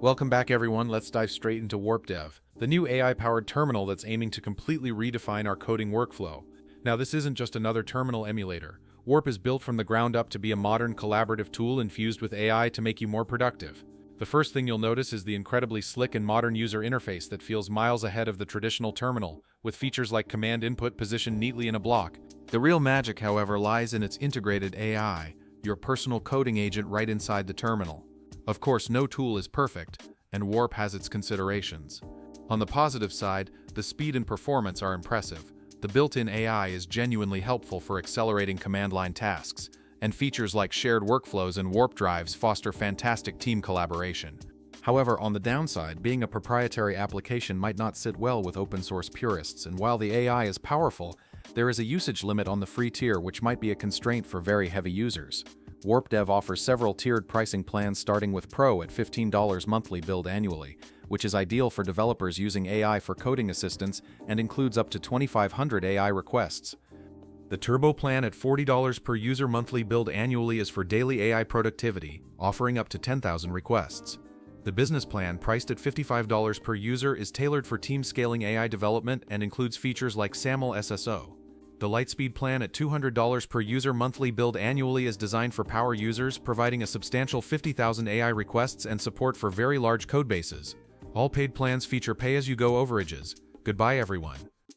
Welcome back everyone, let's dive straight into warp.dev, the new AI-powered terminal that's aiming to completely redefine our coding workflow. Now this isn't just another terminal emulator. Warp is built from the ground up to be a modern collaborative tool infused with AI to make you more productive. The first thing you'll notice is the incredibly slick and modern user interface that feels miles ahead of the traditional terminal, with features like command input positioned neatly in a block. The real magic, however, lies in its integrated AI, your personal coding agent right inside the terminal. Of course, no tool is perfect, and Warp has its considerations. On the positive side, the speed and performance are impressive. The built-in AI is genuinely helpful for accelerating command line tasks, and features like shared workflows and warp drives foster fantastic team collaboration. However, on the downside, being a proprietary application might not sit well with open-source purists, and while the AI is powerful, there is a usage limit on the free tier which might be a constraint for very heavy users. warp.dev offers several tiered pricing plans starting with Pro at $15 monthly billed annually, which is ideal for developers using AI for coding assistance and includes up to 2,500 AI requests. The Turbo plan at $40 per user monthly billed annually is for daily AI productivity, offering up to 10,000 requests. The business plan, priced at $55 per user, is tailored for team scaling AI development and includes features like SAML SSO. The Lightspeed plan at $200 per user monthly billed annually is designed for power users, providing a substantial 50,000 AI requests and support for very large codebases. All paid plans feature pay-as-you-go overages. Goodbye everyone.